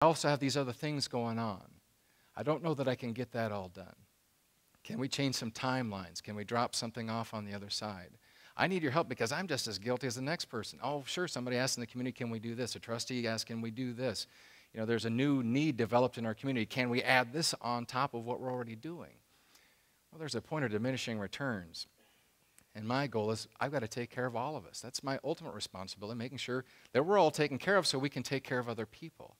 I also have these other things going on. I don't know that I can get that all done. Can we change some timelines? Can we drop something off on the other side? I need your help because I'm just as guilty as the next person. Oh, sure, somebody asked in the community, can we do this? A trustee asked, can we do this? You know, there's a new need developed in our community. Can we add this on top of what we're already doing? Well, there's a point of diminishing returns. And my goal is I've got to take care of all of us. That's my ultimate responsibility, making sure that we're all taken care of so we can take care of other people.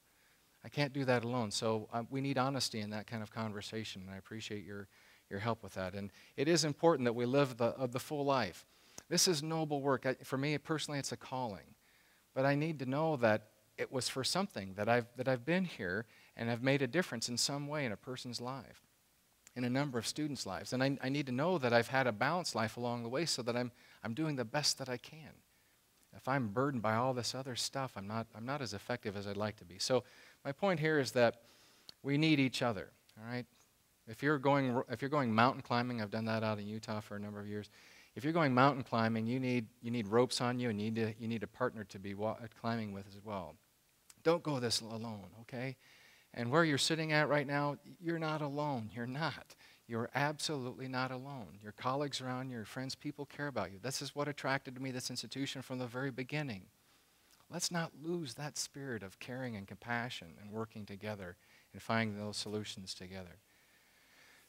I can't do that alone. So we need honesty in that kind of conversation, and I appreciate your help with that. And it is important that we live the full life. This is noble work. For me personally, it's a calling. But I need to know that it was for something, that I've been here and have made a difference in some way in a person's life, in a number of students' lives. And I need to know that I've had a balanced life along the way so that I'm doing the best that I can. If I'm burdened by all this other stuff, I'm not as effective as I'd like to be. So my point here is that we need each other, all right? If you're going mountain climbing, I've done that out in Utah for a number of years. If you're going mountain climbing, you need ropes on you, and you need a partner to be climbing with as well. Don't go this alone, okay? And where you're sitting at right now, you're not alone. You're not. You're absolutely not alone. Your colleagues around you, your friends, people care about you. This is what attracted me to this institution from the very beginning. Let's not lose that spirit of caring and compassion and working together and finding those solutions together.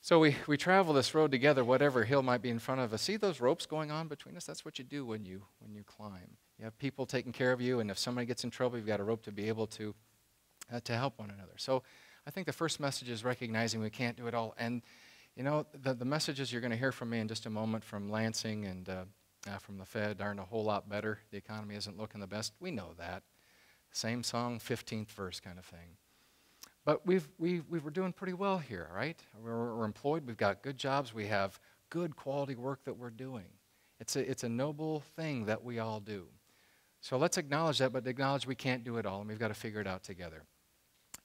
So we travel this road together, whatever hill might be in front of us. See those ropes going on between us? That's what you do when you climb. You have people taking care of you, and if somebody gets in trouble, you've got a rope to be able to help one another. So I think the first message is recognizing we can't do it all. And, you know, the messages you're going to hear from me in just a moment from Lansing and from the Fed aren't a whole lot better. The economy isn't looking the best. We know that. Same song, 15th verse kind of thing. But we were doing pretty well here, right? We're employed. We've got good jobs. We have good quality work that we're doing. It's a noble thing that we all do. So let's acknowledge that, but acknowledge we can't do it all, and we've got to figure it out together.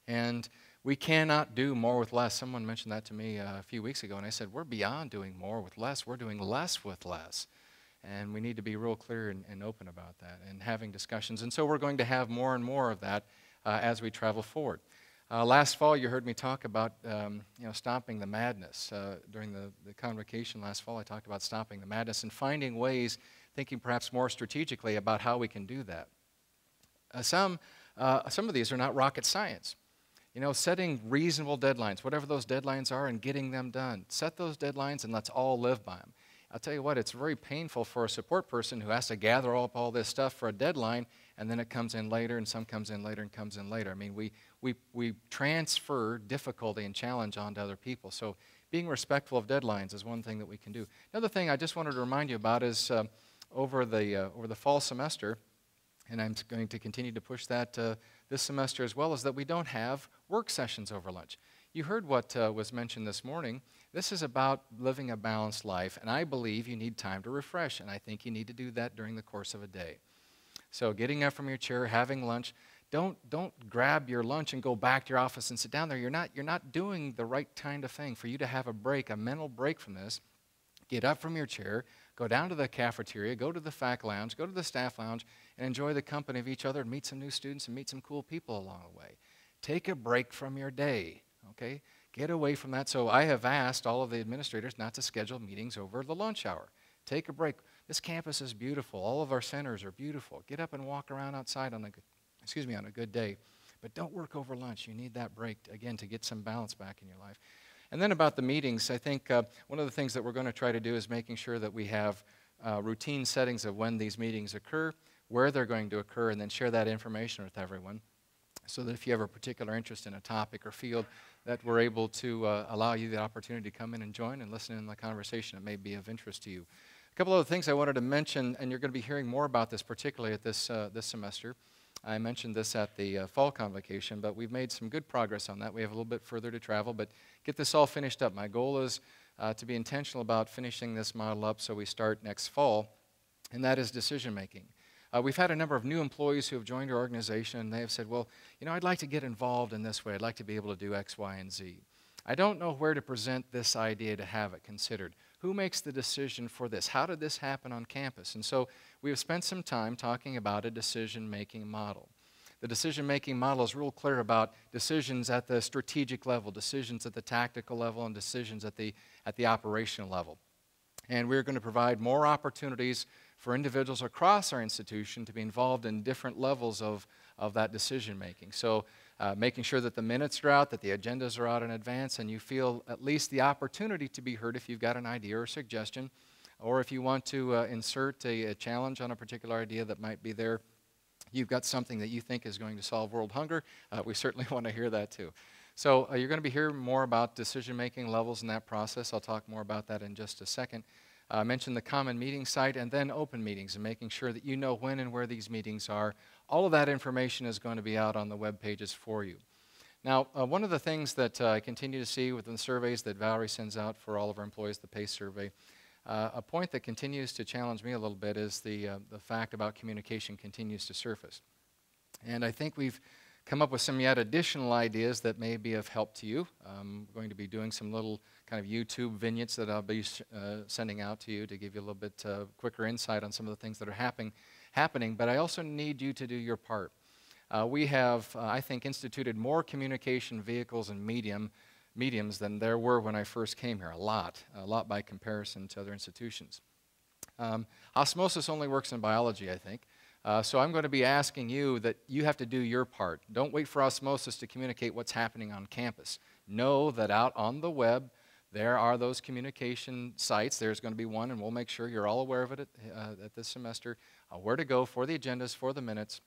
And we cannot do more with less. Someone mentioned that to me a few weeks ago, and I said, we're beyond doing more with less. We're doing less with less. And we need to be real clear and open about that and having discussions. And so we're going to have more and more of that as we travel forward. Last fall, you heard me talk about stopping the madness. During the convocation last fall, I talked about stopping the madness and finding ways, thinking perhaps more strategically about how we can do that. Some of these are not rocket science. You know, setting reasonable deadlines, whatever those deadlines are, and getting them done. Set those deadlines and let's all live by them. I'll tell you what, it's very painful for a support person who has to gather up all this stuff for a deadline, and then it comes in later, and some comes in later and comes in later. I mean, we transfer difficulty and challenge onto other people. So being respectful of deadlines is one thing that we can do. Another thing I just wanted to remind you about is over the fall semester, and I'm going to continue to push that this semester as well, is that we don't have work sessions over lunch. You heard what was mentioned this morning. This is about living a balanced life, and I believe you need time to refresh, and I think you need to do that during the course of a day. So getting up from your chair, having lunch, don't grab your lunch and go back to your office and sit down there. You're not doing the right kind of thing. For you to have a break, a mental break from this, get up from your chair, go down to the cafeteria, go to the fac lounge, go to the staff lounge, and enjoy the company of each other and meet some new students and meet some cool people along the way. Take a break from your day, okay? Get away from that. So I have asked all of the administrators not to schedule meetings over the lunch hour. Take a break. This campus is beautiful. All of our centers are beautiful. Get up and walk around outside on a good day. But don't work over lunch. You need that break, again, to get some balance back in your life. And then about the meetings, I think one of the things that we're going to try to do is making sure that we have routine settings of when these meetings occur, where they're going to occur, and then share that information with everyone so that if you have a particular interest in a topic or field, that we're able to allow you the opportunity to come in and join and listen in the conversation that may be of interest to you. A couple other things I wanted to mention, and you're going to be hearing more about this, particularly at this semester. I mentioned this at the fall convocation, but we've made some good progress on that. We have a little bit further to travel, but get this all finished up. My goal is to be intentional about finishing this model up so we start next fall, and that is decision making. We've had a number of new employees who have joined our organization, and they have said, well, you know, I'd like to get involved in this way. I'd like to be able to do X, Y, and Z. I don't know where to present this idea to have it considered. Who makes the decision for this? How did this happen on campus? And so we have spent some time talking about a decision-making model. The decision-making model is real clear about decisions at the strategic level, decisions at the tactical level, and decisions at the operational level. And we're going to provide more opportunities for individuals across our institution to be involved in different levels of that decision-making. So making sure that the minutes are out, that the agendas are out in advance, and you feel at least the opportunity to be heard if you've got an idea or suggestion, or if you want to insert a challenge on a particular idea that might be there. You've got something that you think is going to solve world hunger. We certainly want to hear that too. So you're going to be hearing more about decision-making levels in that process. I'll talk more about that in just a second. I mentioned the common meeting site and then open meetings and making sure that you know when and where these meetings are. All of that information is going to be out on the web pages for you. Now, one of the things that I continue to see within the surveys that Valerie sends out for all of our employees, the PACE survey, a point that continues to challenge me a little bit is the fact about communication continues to surface. And I think we've come up with some yet additional ideas that may be of help to you. I'm going to be doing some little kind of YouTube vignettes that I'll be sending out to you to give you a little bit quicker insight on some of the things that are happening. But I also need you to do your part. We have, I think, instituted more communication vehicles and mediums than there were when I first came here. A lot by comparison to other institutions. Osmosis only works in biology, I think. So I'm going to be asking you that you have to do your part. Don't wait for osmosis to communicate what's happening on campus. Know that out on the web there are those communication sites. There's going to be one, and we'll make sure you're all aware of it at this semester, where to go for the agendas, for the minutes,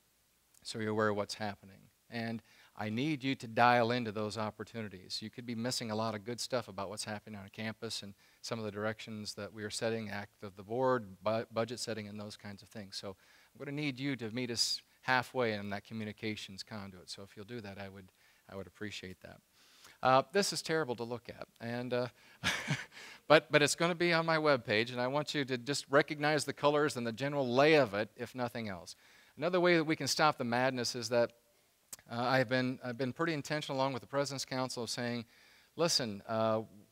so you're aware of what's happening. And I need you to dial into those opportunities. You could be missing a lot of good stuff about what's happening on campus and some of the directions that we are setting, act of the board, budget setting, and those kinds of things. So I'm going to need you to meet us halfway in that communications conduit. So if you'll do that, I would appreciate that. This is terrible to look at, and but it's going to be on my webpage, and I want you to just recognize the colors and the general lay of it, if nothing else. Another way that we can stop the madness is that I've been pretty intentional, along with the President's Council, of saying, listen,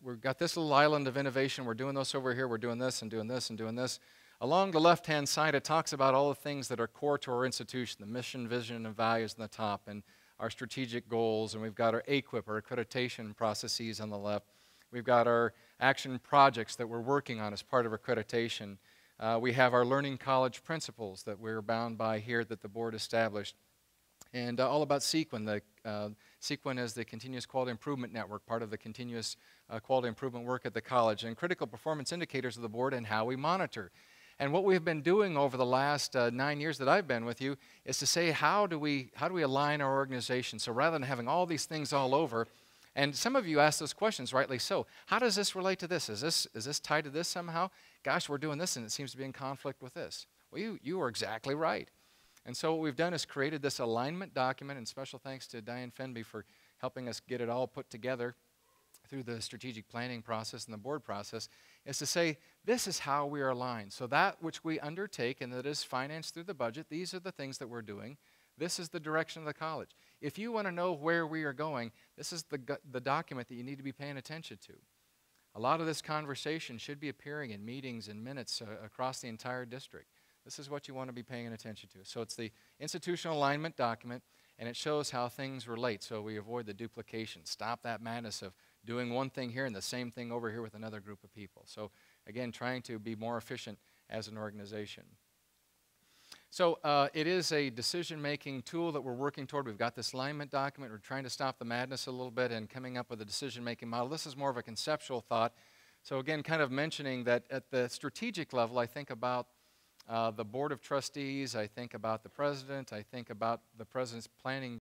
we've got this little island of innovation. We're doing this over here. We're doing this and doing this and doing this. Along the left-hand side, it talks about all the things that are core to our institution, the mission, vision, and values on the top, and our strategic goals, and we've got our AQUIP, our accreditation processes on the left. We've got our action projects that we're working on as part of accreditation. We have our learning college principles that we're bound by here that the board established. And all about CEQUIN. CEQUIN is the Continuous Quality Improvement Network, part of the continuous quality improvement work at the college, and critical performance indicators of the board and how we monitor. And what we've been doing over the last 9 years that I've been with you is to say, how do we align our organization? So rather than having all these things all over, and some of you ask those questions, rightly so. How does this relate to this? Is this tied to this somehow? Gosh, we're doing this, and it seems to be in conflict with this. Well, you are exactly right. And so what we've done is created this alignment document, and special thanks to Diane Fenby for helping us get it all put together through the strategic planning process and the board process, is to say, this is how we are aligned. So that which we undertake and that is financed through the budget, these are the things that we're doing. This is the direction of the college. If you want to know where we are going, this is the document that you need to be paying attention to. A lot of this conversation should be appearing in meetings and minutes across the entire district. This is what you want to be paying attention to. So it's the institutional alignment document, and it shows how things relate, so we avoid the duplication. Stop that madness of doing one thing here and the same thing over here with another group of people. So again, trying to be more efficient as an organization. So it is a decision-making tool that we're working toward. We've got this alignment document. We're trying to stop the madness a little bit and coming up with a decision-making model. This is more of a conceptual thought. So again, kind of mentioning that at the strategic level, I think about the Board of Trustees, I think about the President, I think about the President's planning